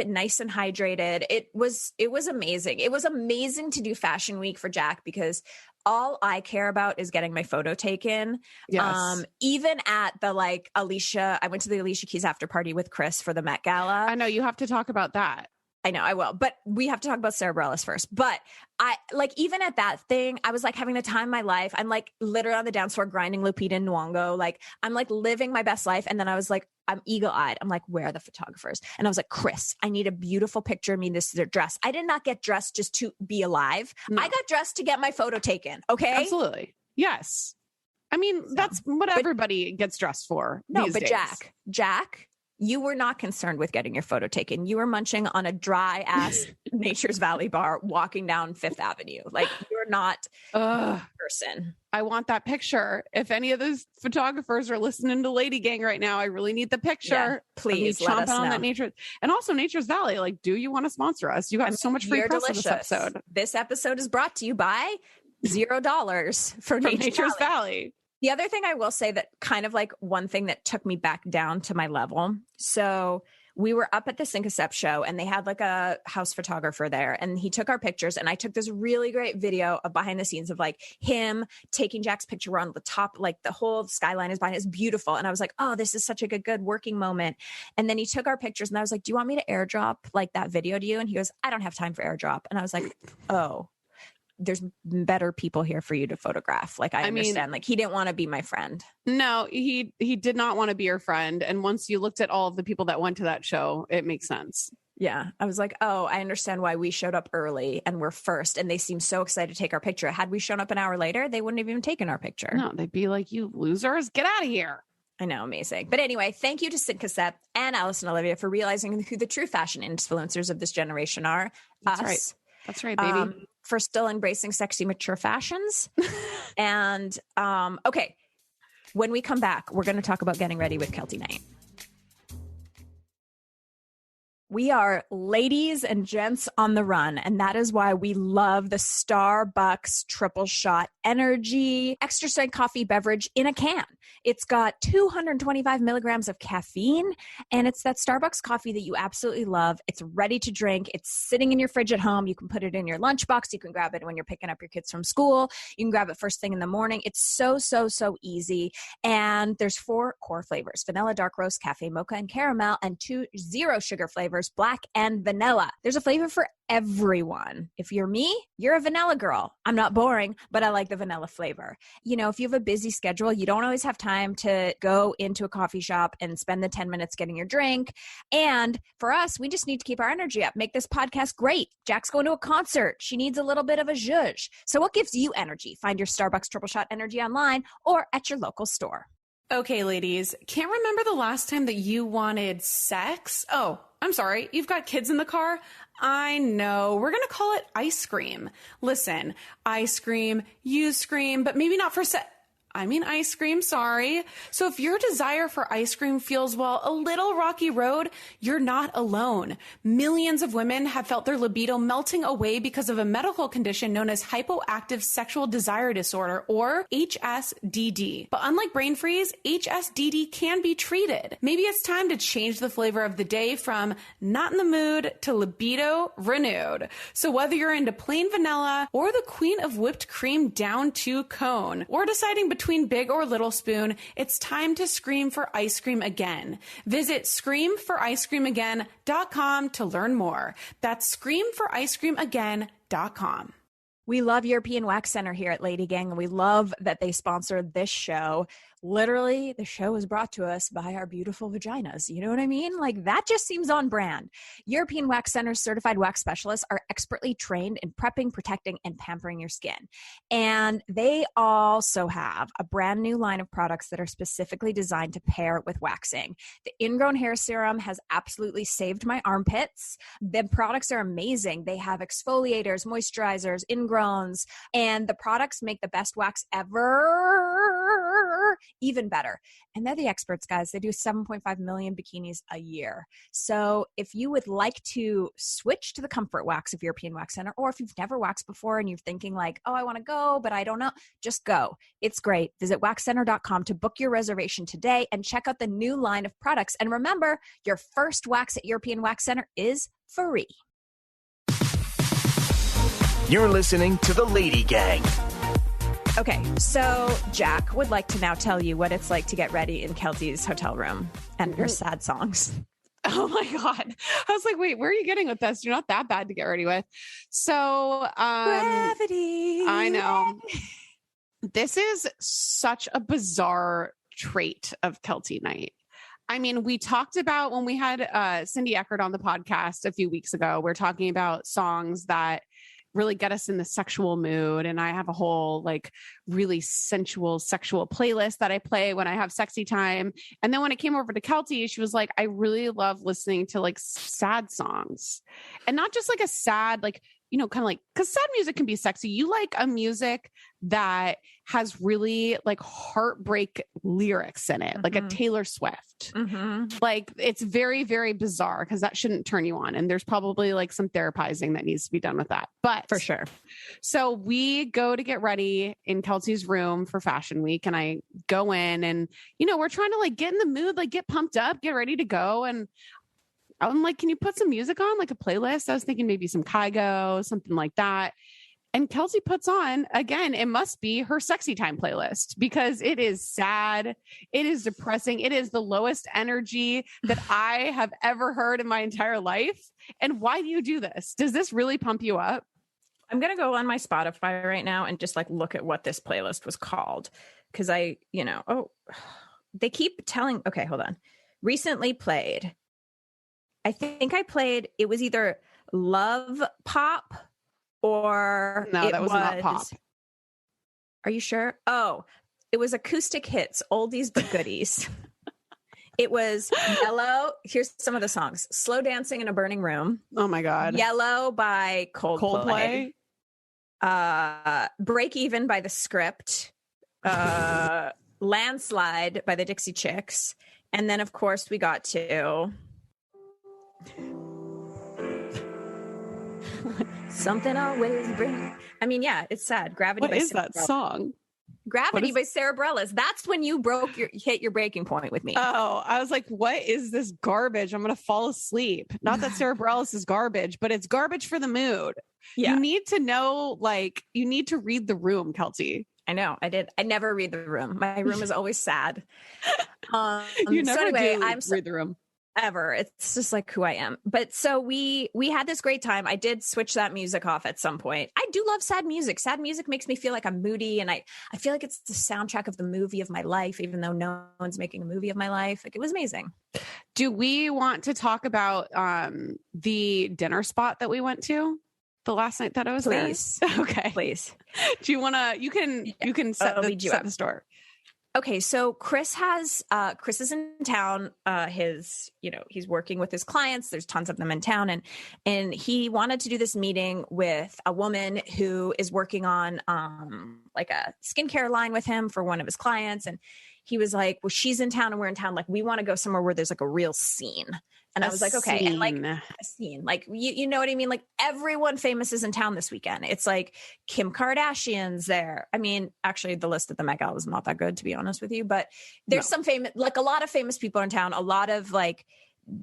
[SPEAKER 1] nice and hydrated. It was amazing. It was amazing to do Fashion Week for Jack because all I care about is getting my photo taken.
[SPEAKER 4] Yes.
[SPEAKER 1] Even at the I went to the Alicia Keys after party with Chris for the Met Gala.
[SPEAKER 4] I know you have to talk about that.
[SPEAKER 1] I know I will, but we have to talk about Sarah Bareilles first. But I even at that thing, I was having the time of my life. I'm literally on the dance floor grinding Lupita Nyong'o. I'm living my best life. And then I was I'm eagle-eyed. I'm where are the photographers? And I was like, Chris, I need a beautiful picture of me. This is their dress. I did not get dressed just to be alive. No. I got dressed to get my photo taken. Okay.
[SPEAKER 4] Absolutely. Yes. I mean, that's what everybody gets dressed for.
[SPEAKER 1] No, but
[SPEAKER 4] days.
[SPEAKER 1] Jack, you were not concerned with getting your photo taken. You were munching on a dry ass Nature's Valley bar walking down Fifth Avenue. You're not a person.
[SPEAKER 4] I want that picture. If any of those photographers are listening to LadyGang right now, I really need the picture.
[SPEAKER 1] Yeah, please let us know.
[SPEAKER 4] That nature, and also Nature's Valley. Do you want to sponsor us? You got so much free press on this episode.
[SPEAKER 1] This episode is brought to you by $0 from Nature's Valley. The other thing I will say that kind of one thing that took me back down to my level. So we were up at the Sync-A-Sep show and they had a house photographer there and he took our pictures and I took this really great video of behind the scenes of him taking Jack's picture. We're on the top, the whole skyline is behind. It's beautiful. And I was like, oh, this is such a good working moment. And then he took our pictures and I was like, do you want me to airdrop that video to you? And he goes, I don't have time for airdrop. And I was like, oh. There's better people here for you to photograph. I understand. He didn't want to be my friend.
[SPEAKER 4] No, he did not want to be your friend. And once you looked at all of the people that went to that show, it makes sense.
[SPEAKER 1] Yeah. I was like, oh, I understand why we showed up early and we're first. And they seemed so excited to take our picture. Had we shown up an hour later, they wouldn't have even taken our picture.
[SPEAKER 4] No, they'd be like, you losers, get out of here.
[SPEAKER 1] I know. Amazing. But anyway, thank you to Sync-A-Sep and Alice and Olivia for realizing who the true fashion influencers of this generation are.
[SPEAKER 4] That's
[SPEAKER 1] us.
[SPEAKER 4] Right. That's right, baby.
[SPEAKER 1] For still embracing sexy, mature fashions. And okay, when we come back, we're going to talk about getting ready with Kelty Knight. We are ladies and gents on the run, and that is why we love the Starbucks Tripleshot Energy extra strength coffee beverage in a can. It's got 225 milligrams of caffeine, and it's that Starbucks coffee that you absolutely love. It's ready to drink. It's sitting in your fridge at home. You can put it in your lunchbox. You can grab it when you're picking up your kids from school. You can grab it first thing in the morning. It's so easy. And there's 4 core flavors: vanilla, dark roast, cafe mocha, and caramel, and 2 zero sugar flavors, black and vanilla. There's a flavor for everyone. If you're me, you're a vanilla girl. I'm not boring, but I like the vanilla flavor. If you have a busy schedule, you don't always have time to go into a coffee shop and spend the 10 minutes getting your drink. And for us, we just need to keep our energy up, make this podcast great. Jack's going to a concert. She needs a little bit of a zhuzh. So what gives you energy? Find your Starbucks Tripleshot Energy online or at your local store.
[SPEAKER 6] Okay, ladies, can't remember the last time that you wanted sex? Oh, I'm sorry. You've got kids in the car? I know. We're going to call it ice cream. Listen, ice cream, you scream, but maybe not for sex. I mean ice cream, sorry. So if your desire for ice cream feels, well, a little rocky road, you're not alone. Millions of women have felt their libido melting away because of a medical condition known as hypoactive sexual desire disorder, or HSDD. But unlike brain freeze, HSDD can be treated. Maybe it's time to change the flavor of the day from not in the mood to libido renewed. So whether you're into plain vanilla or the queen of whipped cream down to cone, or deciding between big or little spoon, it's time to scream for ice cream again. Visit screamforicecreamagain.com to learn more. That's screamforicecreamagain.com.
[SPEAKER 1] We love European Wax Center here at LadyGang, and we love that they sponsored this show. Literally, the show is brought to us by our beautiful vaginas. You know what I mean? Like, that just seems on brand. European Wax Center's certified wax specialists are expertly trained in prepping, protecting, and pampering your skin. And they also have a brand new line of products that are specifically designed to pair with waxing. The Ingrown Hair Serum has absolutely saved my armpits. The products are amazing. They have exfoliators, moisturizers, ingrowns, and the products make the best wax ever even better. And they're the experts, guys. They do 7.5 million bikinis a year. So if you would like to switch to the Comfort Wax of European Wax Center, or if you've never waxed before and you're thinking like, oh, I want to go, but I don't know, just go. It's great. Visit waxcenter.com to book your reservation today and check out the new line of products. And remember, your first wax at European Wax Center is free.
[SPEAKER 3] You're listening to the Lady Gang.
[SPEAKER 1] Okay, so Jack would like to now tell you what it's like to get ready in Kelty's hotel room and her sad songs.
[SPEAKER 4] Oh my God. I was like, wait, where are you getting with this? You're not that bad to get ready with. So,
[SPEAKER 1] Gravity.
[SPEAKER 4] I know. This is such a bizarre trait of Kelty night. I mean, we talked about when we had Cindy Eckert on the podcast a few weeks ago, we're talking about songs that really get us in the sexual mood. And I have a whole like really sensual sexual playlist that I play when I have sexy time. And then when it came over to Kelty, she was like, I really love listening to like sad songs, and not just like a sad, like, you know, kind of like, because sad music can be sexy. You like a music that has really like heartbreak lyrics in it, like a Taylor Swift. Like, it's very, very bizarre because that shouldn't turn you on. And there's probably like some therapizing that needs to be done with that. But
[SPEAKER 1] for sure.
[SPEAKER 4] So we go to get ready in Kelty's room for Fashion Week, and I go in and, you know, we're trying to like get in the mood, like get pumped up, get ready to go. And I'm like, can you put some music on, like a playlist? I was thinking maybe some Kygo, something like that. And Kelty puts on, again, it must be her sexy time playlist, because it is sad. It is depressing. It is the lowest energy that I have ever heard in my entire life. And why do you do this? Does this really pump you up?
[SPEAKER 1] I'm going to go on my Spotify right now and just like look at what this playlist was called. Because they keep telling, okay, hold on. Recently played. I think I played, it was either Love Pop or
[SPEAKER 4] no, that was not pop.
[SPEAKER 1] Are you sure? Oh, it was acoustic hits, oldies but goodies. It was Yellow. Here's some of the songs. Slow Dancing in a Burning Room.
[SPEAKER 4] Oh my God.
[SPEAKER 1] Yellow by Coldplay. Break Even by The Script. Landslide by the Dixie Chicks. And then, of course, we got to Something Always Brings. I mean, yeah, it's sad. Gravity.
[SPEAKER 4] What
[SPEAKER 1] by
[SPEAKER 4] is
[SPEAKER 1] Sarah
[SPEAKER 4] that song?
[SPEAKER 1] Gravity by Sarah Bareilles. That's when you hit your breaking point with me.
[SPEAKER 4] Oh, I was like, what is this garbage? I'm going to fall asleep. Not that Sarah Bareilles is garbage, but it's garbage for the mood. Yeah. You need to know, like, you need to read the room, Kelty.
[SPEAKER 1] I know. I did. I never read the room. My room is always sad.
[SPEAKER 4] You never read the room.
[SPEAKER 1] Ever. It's just like who I am. But so we had this great time. I did switch that music off at some point. I do love sad music. Sad music makes me feel like I'm moody, and I feel like it's the soundtrack of the movie of my life, even though no one's making a movie of my life. Like, it was amazing.
[SPEAKER 4] Do we want to talk about the dinner spot that we went to the last night that I was
[SPEAKER 1] Please.
[SPEAKER 4] there? Okay.
[SPEAKER 1] Please.
[SPEAKER 4] Do you want to, you can set the store.
[SPEAKER 1] Okay, so Chris is in town. He's working with his clients. There's tons of them in town, and he wanted to do this meeting with a woman who is working on like a skincare line with him for one of his clients. And he was like, well, she's in town and we're in town. Like, we want to go somewhere where there's like a real scene. And I was like, okay. And like a scene, like, you know what I mean? Like everyone famous is in town this weekend. It's like Kim Kardashian's there. I mean, actually the list at the Met Gala was not that good, to be honest with you, but there's some famous, like a lot of famous people in town, a lot of like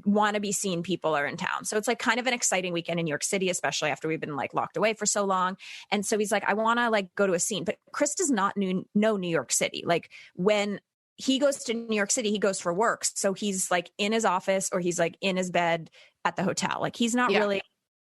[SPEAKER 1] want to be seen people are in town. So it's like kind of an exciting weekend in New York City, especially after we've been like locked away for so long. And so he's like, I want to like go to a scene, but Chris does not know New York City. Like when he goes to New York City, he goes for work. So he's like in his office or he's like in his bed at the hotel. Like he's not really,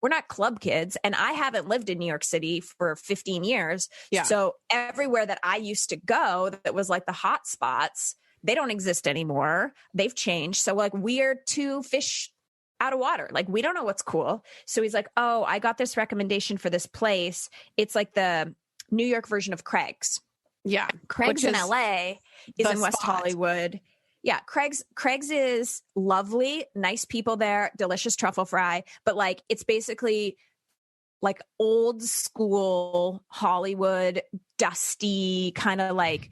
[SPEAKER 1] we're not club kids. And I haven't lived in New York City for 15 years. Yeah. So everywhere that I used to go that was like the hot spots, they don't exist anymore. They've changed. So like we're two fish out of water. Like we don't know what's cool. So he's like, oh, I got this recommendation for this place. It's like the New York version of Craig's.
[SPEAKER 4] Yeah.
[SPEAKER 1] Craig's in LA, is in West
[SPEAKER 4] spot.
[SPEAKER 1] Hollywood. Yeah. Craig's is lovely, nice people there, delicious truffle fry, but like, it's basically like old school Hollywood, dusty, kind of like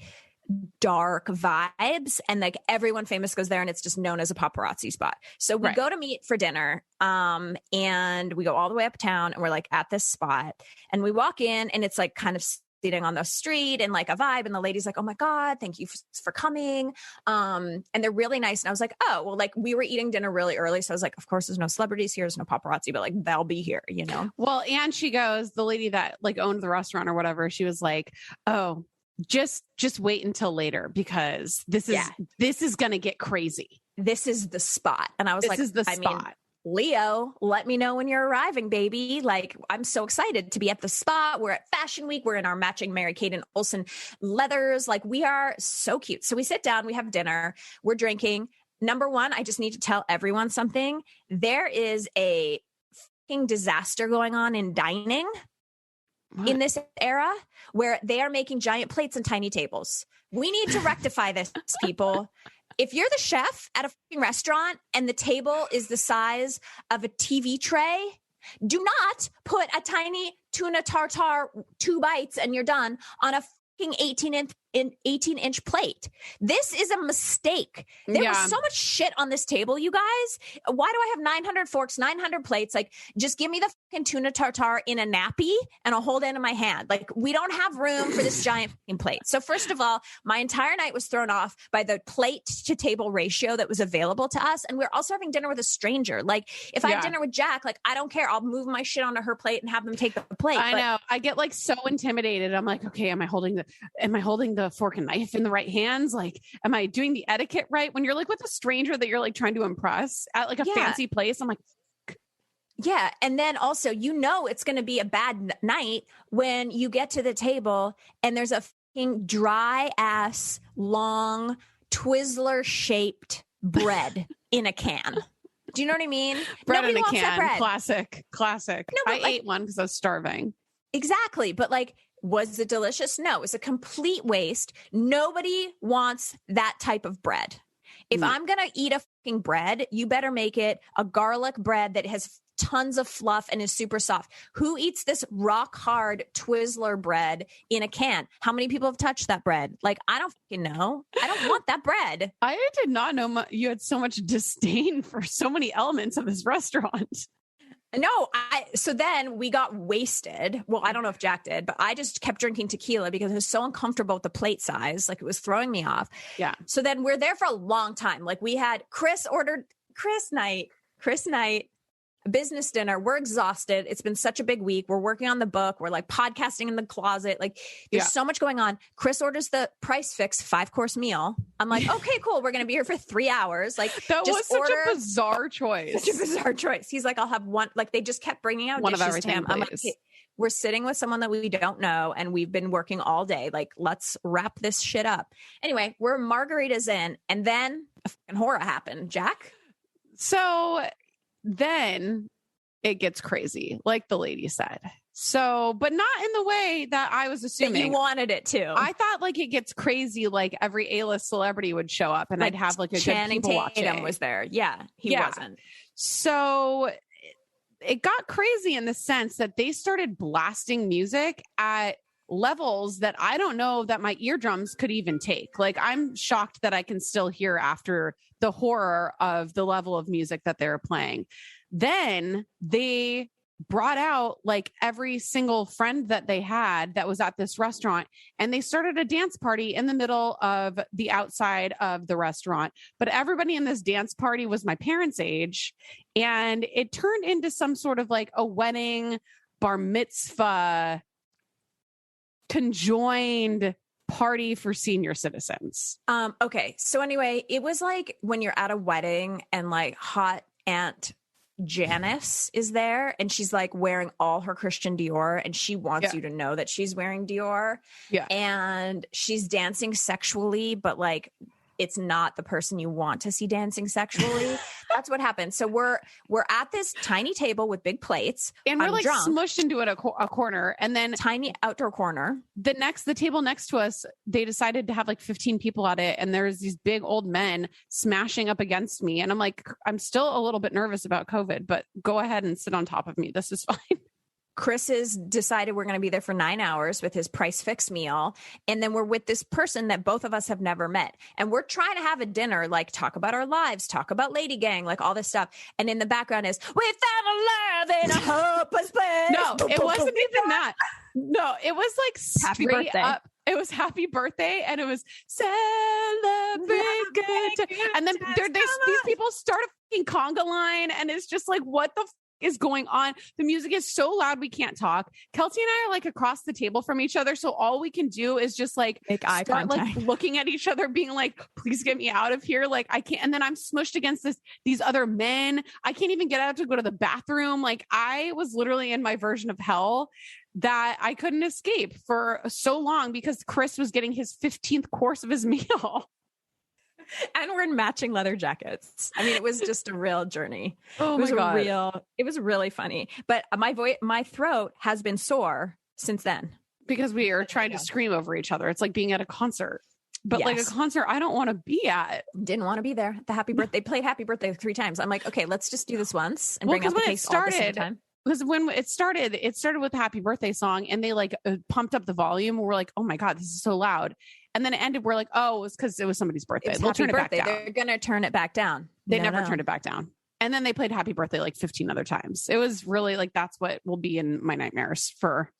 [SPEAKER 1] dark vibes. And like everyone famous goes there and it's just known as a paparazzi spot. So we go to meet for dinner. And we go all the way uptown and we're like at this spot and we walk in and it's like kind of sitting on the street and like a vibe. And the lady's like, oh my God, thank you for coming. And they're really nice. And I was like, oh, well, like we were eating dinner really early. So I was like, of course there's no celebrities here. There's no paparazzi, but like they'll be here, you know?
[SPEAKER 4] Well, and she goes, the lady that like owned the restaurant or whatever, she was like, oh, just wait until later because this is going to get crazy.
[SPEAKER 1] This is the spot. And I was
[SPEAKER 4] this
[SPEAKER 1] like,
[SPEAKER 4] is the spot.
[SPEAKER 1] Leo, let me know when you're arriving, baby. Like, I'm so excited to be at the spot. We're at Fashion Week. We're in our matching Mary-Kate and Olsen leathers. Like, we are so cute. So we sit down, we have dinner, we're drinking. Number one, I just need to tell everyone something. There is a fucking disaster going on in dining in this era where they are making giant plates and tiny tables. We need to rectify this, people. If you're the chef at a fucking restaurant and the table is the size of a TV tray, do not put a tiny tuna tartare 2 bites and you're done on a fucking 18-inch plate. This is a mistake. There was so much shit on this table, you guys. Why do I have 900 forks, 900 plates? Like, just give me the fucking tuna tartare in a nappy and I'll hold it in my hand. Like, we don't have room for this giant fucking plate. So first of all, my entire night was thrown off by the plate to table ratio that was available to us. And we're also having dinner with a stranger. Like, if I have dinner with Jack, like, I don't care. I'll move my shit onto her plate and have them take the plate.
[SPEAKER 4] I know. I get like so intimidated. I'm like, okay, am I holding the fork and knife in the right hands? Like, am I doing the etiquette right? When you're like with a stranger that you're like trying to impress at like a fancy place, I'm like,
[SPEAKER 1] yeah. And then also, you know, it's going to be a bad night when you get to the table and there's a fucking dry ass, long Twizzler shaped bread in a can. Do you know what I mean?
[SPEAKER 4] Bread
[SPEAKER 1] Nobody
[SPEAKER 4] in a
[SPEAKER 1] wants that
[SPEAKER 4] can.
[SPEAKER 1] bread.
[SPEAKER 4] Classic.
[SPEAKER 1] No,
[SPEAKER 4] I ate one because I was starving.
[SPEAKER 1] Exactly. But like, was it delicious? No, it was a complete waste. Nobody wants that type of bread. If I'm going to eat a fucking bread, you better make it a garlic bread that has tons of fluff and is super soft. Who eats this rock hard Twizzler bread in a can? How many people have touched that bread? Like, I don't fucking know. I don't want that bread.
[SPEAKER 4] I did not know you had so much disdain for so many elements of this restaurant.
[SPEAKER 1] No, so then we got wasted. Well, I don't know if Jack did, but I just kept drinking tequila because it was so uncomfortable with the plate size. Like, it was throwing me off. Yeah. So then we're there for a long time. Like, we had Chris night, business dinner. We're exhausted. It's been such a big week. We're working on the book. We're like podcasting in the closet. Like, there's so much going on. Chris orders the Price Fix 5-course meal. I'm like, okay, cool. We're going to be here for 3 hours. Like,
[SPEAKER 4] that was such a bizarre choice.
[SPEAKER 1] Such a bizarre choice. He's like, I'll have one. Like, they just kept bringing out
[SPEAKER 4] one
[SPEAKER 1] dishes
[SPEAKER 4] of everything.
[SPEAKER 1] To him. I'm like, hey, we're sitting with someone that we don't know, and we've been working all day. Like, let's wrap this shit up. Anyway, we're margaritas in, and then a fucking horror happened. Jack?
[SPEAKER 4] So then it gets crazy, like the lady said. So, but not in the way that I was assuming.
[SPEAKER 1] That you wanted it to.
[SPEAKER 4] I thought like it gets crazy, like every A-list celebrity would show up and
[SPEAKER 1] like
[SPEAKER 4] I'd have like a
[SPEAKER 1] Channing
[SPEAKER 4] good people
[SPEAKER 1] Tatum
[SPEAKER 4] watching.
[SPEAKER 1] was there. Yeah, he wasn't.
[SPEAKER 4] So it got crazy in the sense that they started blasting music at levels that I don't know that my eardrums could even take. Like, I'm shocked that I can still hear after the horror of the level of music that they were playing. Then they brought out like every single friend that they had that was at this restaurant, and they started a dance party in the middle of the outside of the restaurant. But everybody in this dance party was my parents' age, and it turned into some sort of like a wedding, bar mitzvah, conjoined party for senior citizens.
[SPEAKER 1] Okay. So anyway, it was like when you're at a wedding and like hot Aunt Janice is there and she's like wearing all her Christian Dior and she wants you to know that she's wearing Dior.
[SPEAKER 4] Yeah.
[SPEAKER 1] And she's dancing sexually, but like it's not the person you want to see dancing sexually. That's what happened. So we're at this tiny table with big plates,
[SPEAKER 4] and we're like
[SPEAKER 1] drunk,
[SPEAKER 4] smushed into a corner, and then
[SPEAKER 1] tiny outdoor corner.
[SPEAKER 4] The table next to us, they decided to have like 15 people at it, and there's these big old men smashing up against me, and I'm like, I'm still a little bit nervous about COVID, but go ahead and sit on top of me. This is fine.
[SPEAKER 1] Chris has decided we're going to be there for 9 hours with his price fix meal. And then we're with this person that both of us have never met. And we're trying to have a dinner, like talk about our lives, talk about LadyGang, like all this stuff. And in the background is, we found a love in a hopeless place.
[SPEAKER 4] No, it wasn't even that. No, it was like
[SPEAKER 1] Happy
[SPEAKER 4] straight
[SPEAKER 1] birthday.
[SPEAKER 4] up. It was happy birthday, and it was celebrate good time. And then these people start a fucking conga line, and it's just like, what the is going on? The music is so loud we can't talk. Kelsey and I are like across the table from each other, so all we can do is just like
[SPEAKER 1] make eye contact,
[SPEAKER 4] like looking at each other, being like, please get me out of here. Like, I can't. And then I'm smushed against these other men. I can't even get out to go to the bathroom. Like, I was literally in my version of hell that I couldn't escape for so long because Chris was getting his 15th course of his meal.
[SPEAKER 1] And we're in matching leather jackets. I mean, it was just a real journey.
[SPEAKER 4] Oh
[SPEAKER 1] my
[SPEAKER 4] God.
[SPEAKER 1] It was really funny. But my throat has been sore since then.
[SPEAKER 4] Because we are trying to scream over each other. It's like being at a concert. But like a concert I don't want to be at.
[SPEAKER 1] Didn't want to be there. The happy birthday, played happy birthday 3 times. I'm like, okay, let's just do this once and bring out the case all at the same time.
[SPEAKER 4] Because when it started with the happy birthday song, and they like pumped up the volume. We're like, oh my God, this is so loud. And then it ended. We're like, oh, it was because it was somebody's birthday. They'll turn it back down.
[SPEAKER 1] They're going to turn it back down.
[SPEAKER 4] They never turned it back down. And then they played happy birthday like 15 other times. It was really like, that's what will be in my nightmares for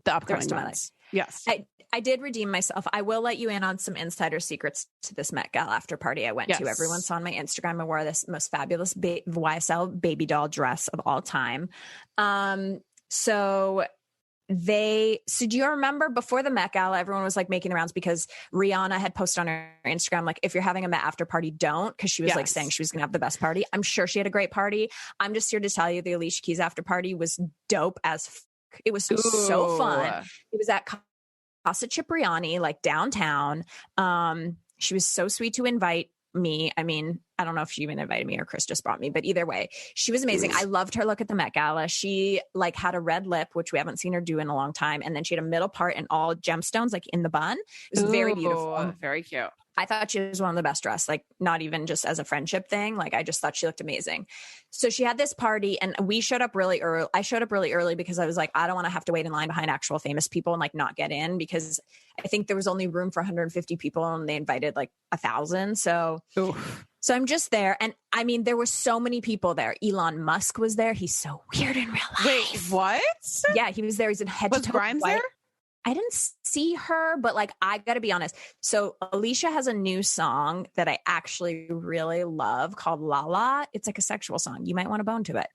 [SPEAKER 4] the upcoming months. Yes.
[SPEAKER 1] I did redeem myself. I will let you in on some insider secrets to this Met Gala after party I went to. Everyone saw on my Instagram I wore this most fabulous YSL baby doll dress of all time. So do you remember before the Met Gala, everyone was like making the rounds because Rihanna had posted on her Instagram, like, if you're having a Met after party, don't, because she was like saying she was going to have the best party. I'm sure she had a great party. I'm just here to tell you the Alicia Keys after party was dope as it was so fun. It was at Casa Cipriani, like downtown. She was so sweet to invite me. I mean, I don't know if she even invited me or Chris just brought me, but either way, she was amazing. I loved her look at the Met Gala. She like had a red lip, which we haven't seen her do in a long time. And then she had a middle part and all gemstones, like in the bun. It was very beautiful.
[SPEAKER 4] Very cute.
[SPEAKER 1] I thought she was one of the best dressed, like not even just as a friendship thing. Like I just thought she looked amazing. So she had this party and we showed up really early. I showed up really early because I was like, I don't want to have to wait in line behind actual famous people and like not get in, because I think there was only room for 150 people and they invited like 1,000. So I'm just there. And I mean, there were so many people there. Elon Musk was there. He's so weird in real life.
[SPEAKER 4] Wait, what?
[SPEAKER 1] Yeah, he was there. He's in head to toe.
[SPEAKER 4] Was Grimes there?
[SPEAKER 1] I didn't see her, but like, I got to be honest. So Alicia has a new song that I actually really love called La La. It's like a sexual song. You might want to bone to it.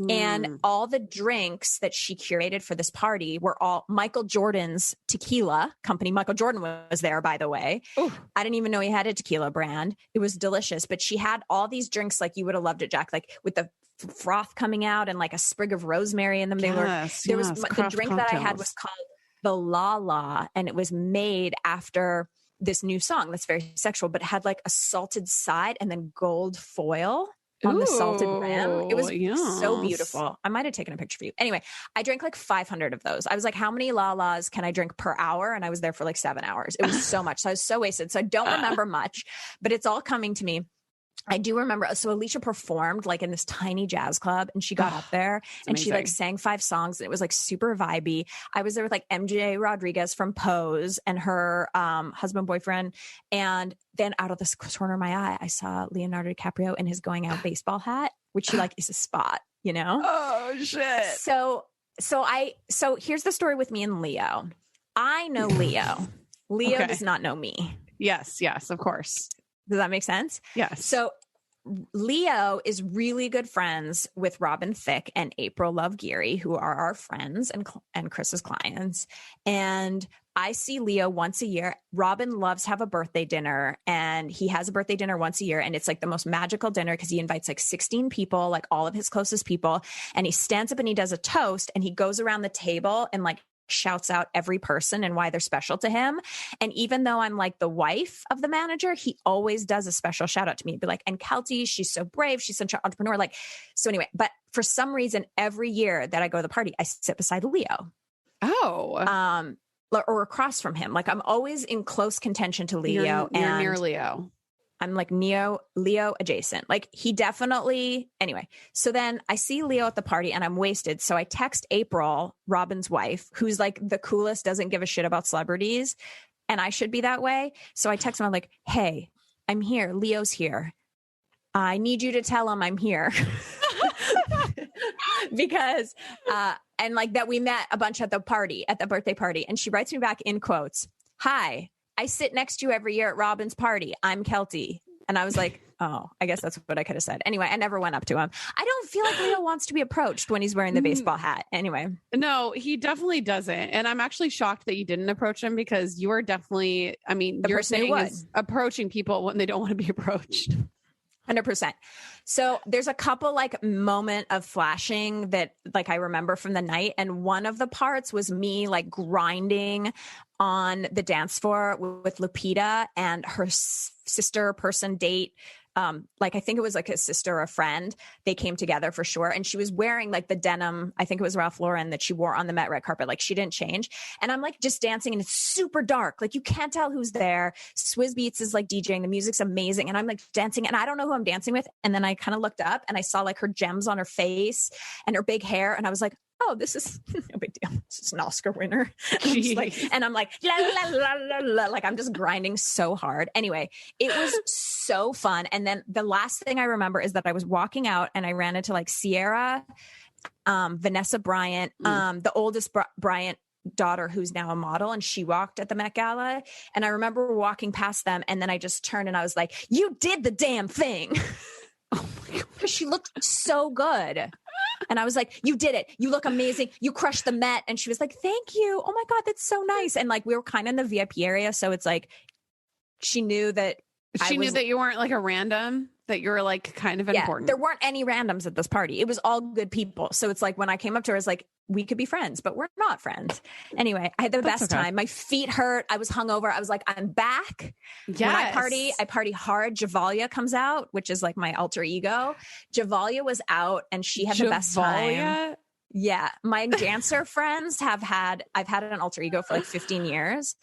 [SPEAKER 1] And all the drinks that she curated for this party were all Michael Jordan's tequila company. Michael Jordan was there, by the way. Ooh. I didn't even know he had a tequila brand. It was delicious, but she had all these drinks like you would have loved it, Jack, like with the froth coming out and like a sprig of rosemary in them. The drink that I had was called the La La, and it was made after this new song that's very sexual, but it had like a salted side and then gold foil. on the salted rim. It was
[SPEAKER 4] yes.
[SPEAKER 1] so beautiful. I might have taken a picture for you. Anyway, I drank like 500 of those. I was like, how many Lalas can I drink per hour? And I was there for like 7 hours. It was so much. So I was so wasted. So I don't remember much, but it's all coming to me. I do remember. So Alicia performed like in this tiny jazz club, and she got up there and she like sang 5 songs, and it was like super vibey. I was there with like MJ Rodriguez from Pose and her husband, boyfriend. And then out of the corner of my eye, I saw Leonardo DiCaprio in his going out baseball hat, which like is a spot, you know?
[SPEAKER 4] Oh shit.
[SPEAKER 1] So here's the story with me and Leo. I know Leo. Leo does not know me.
[SPEAKER 4] Yes, of course.
[SPEAKER 1] Does that make sense?
[SPEAKER 4] Yes.
[SPEAKER 1] So Leo is really good friends with Robin Thicke and April Love Geary, who are our friends and Chris's clients. And I see Leo once a year. Robin loves to have a birthday dinner, and he has a birthday dinner once a year. And it's like the most magical dinner because he invites like 16 people, like all of his closest people. And he stands up and he does a toast, and he goes around the table and like shouts out every person and why they're special to him. And even though I'm like the wife of the manager, he always does a special shout out to me. He'd be like, and Kelty, she's so brave. She's such an entrepreneur. Like, so anyway, but for some reason, every year that I go to the party, I sit beside Leo.
[SPEAKER 4] Oh.
[SPEAKER 1] Or across from him. Like I'm always in close contention to Leo.
[SPEAKER 4] You're near Leo.
[SPEAKER 1] I'm like Leo adjacent. Like he definitely, anyway. So then I see Leo at the party and I'm wasted. So I text April, Robin's wife, who's like the coolest, doesn't give a shit about celebrities. And I should be that way. So I text him, I'm like, hey, I'm here. Leo's here. I need you to tell him I'm here. Because, and like that we met a bunch at the birthday party. And she writes me back in quotes, hi, I sit next to you every year at Robin's party. I'm Kelty. And I was like, oh, I guess that's what I could have said. Anyway, I never went up to him. I don't feel like Leo wants to be approached when he's wearing the baseball hat. Anyway.
[SPEAKER 4] No, he definitely doesn't. And I'm actually shocked that you didn't approach him because you are definitely, I mean, your thing is approaching people when they don't want to be approached.
[SPEAKER 1] 100%. So there's a couple like moment of flashing that like I remember from the night. And one of the parts was me like grinding on the dance floor with Lupita and her sister person date. Like I think it was like a sister or a friend. They came together for sure. And she was wearing like the denim, I think it was Ralph Lauren that she wore on the Met red carpet. Like she didn't change. And I'm like just dancing and it's super dark. Like you can't tell who's there. Swizz Beatz is like DJing. The music's amazing. And I'm like dancing and I don't know who I'm dancing with. And then I kind of looked up and I saw like her gems on her face and her big hair. And I was like, oh, this is no big deal. This is an Oscar winner. And I'm like, la, la, la, la, la. Like I'm just grinding so hard. Anyway, it was so fun. And then the last thing I remember is that I was walking out and I ran into like Sierra, Vanessa Bryant, the oldest Bryant daughter who's now a model, and she walked at the Met Gala. And I remember walking past them and then I just turned and I was like, you did the damn thing. Oh my God. Because she looked so good. And I was like, you did it. You look amazing. You crushed the Met. And she was like, thank you. Oh my God, that's so nice. And like, we were kind of in the VIP area. So it's like, she knew that
[SPEAKER 4] that you weren't like a random, that you were like kind of important.
[SPEAKER 1] There weren't any randoms at this party. It was all good people. So it's like, when I came up to her, I was like, we could be friends, but we're not friends. Anyway, I had the best time. My feet hurt. I was hungover. I was like, I'm back.
[SPEAKER 4] Yes.
[SPEAKER 1] When I party hard. Javalia comes out, which is like my alter ego. Javalia was out and she had the best time. Yeah. My dancer friends I've had an alter ego for like 15 years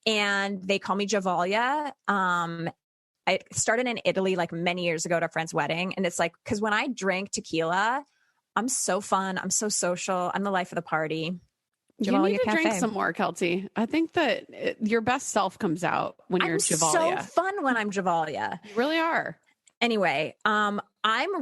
[SPEAKER 1] and they call me Javalia. I started in Italy like many years ago at a friend's wedding. And it's like, because when I drink tequila, I'm so fun. I'm so social. I'm the life of the party.
[SPEAKER 4] You need to drink some more, Kelty. I think that your best self comes out when you're Javalia.
[SPEAKER 1] I'm so fun when I'm Javalia.
[SPEAKER 4] You really are.
[SPEAKER 1] Anyway, I'm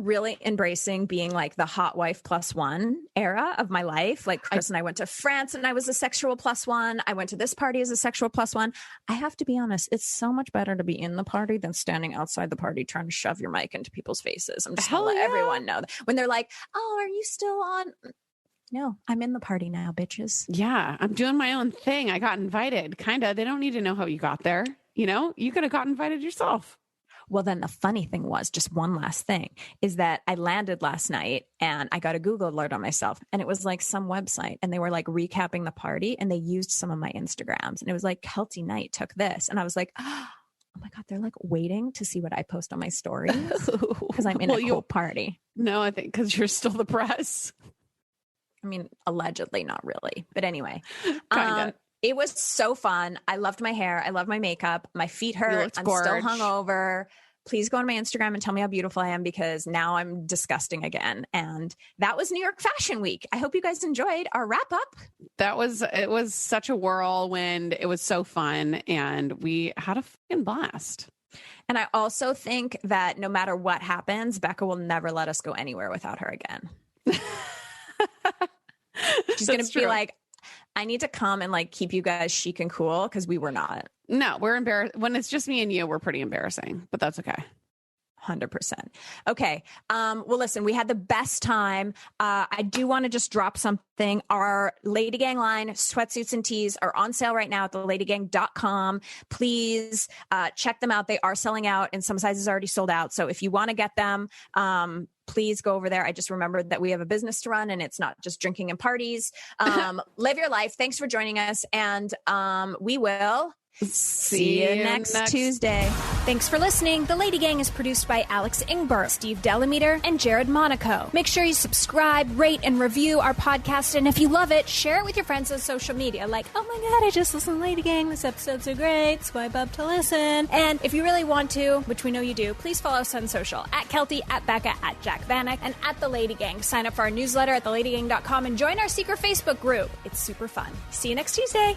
[SPEAKER 1] really embracing being like the hot wife +1 era of my life. Like Chris and I went to France and I was a sexual +1. I went to this party as a sexual +1. I have to be honest, it's so much better to be in the party than standing outside the party trying to shove your mic into people's faces. I'm just going to let everyone know that. When they're like, oh, are you still on? No, I'm in the party now, bitches.
[SPEAKER 4] Yeah, I'm doing my own thing. I got invited, kind of. They don't need to know how you got there. You know, you could have got invited yourself.
[SPEAKER 1] Well, then the funny thing was, just one last thing, is that I landed last night and I got a Google alert on myself and it was like some website and they were like recapping the party and they used some of my Instagrams and it was like Kelty Knight took this. And I was like, oh, Oh my God, they're like waiting to see what I post on my stories because I'm in a cool party.
[SPEAKER 4] No, I think because you're still the press.
[SPEAKER 1] I mean, allegedly, not really. But anyway,
[SPEAKER 4] Kinda.
[SPEAKER 1] It was so fun. I loved my hair. I love my makeup. My feet hurt. I'm
[SPEAKER 4] gorge.
[SPEAKER 1] still hungover. Please go on my Instagram and tell me how beautiful I am because now I'm disgusting again. And that was New York Fashion Week. I hope you guys enjoyed our wrap up.
[SPEAKER 4] It was such a whirlwind. It was so fun. And we had a fucking blast.
[SPEAKER 1] And I also think that no matter what happens, Becca will never let us go anywhere without her again. She's going to be like, I need to come and like keep you guys chic and cool because we were not.
[SPEAKER 4] No, we're embarrassed. When it's just me and you, we're pretty embarrassing, but that's okay.
[SPEAKER 1] 100%. Okay. Well, listen, we had the best time. I do want to just drop something. Our LadyGang line, sweatsuits and tees are on sale right now at theladygang.com. Please check them out. They are selling out and some sizes already sold out. So if you want to get them, please go over there. I just remembered that we have a business to run and it's not just drinking and parties. Live your life. Thanks for joining us. And we will see you next Tuesday. Thanks for listening. The Lady Gang is produced by Alex Ingber, Steve Delameter, and Jared Monaco. Make sure you subscribe, rate, and review our podcast. And if you love it, share it with your friends on social media. Like, oh my God, I just listened to Lady Gang. This episode's so great. Swipe up to listen. And if you really want to, which we know you do, please follow us on social at Kelty, at Becca, at Jack Vanek, and at The Lady Gang. Sign up for our newsletter at theladygang.com and join our secret Facebook group. It's super fun. See you next Tuesday.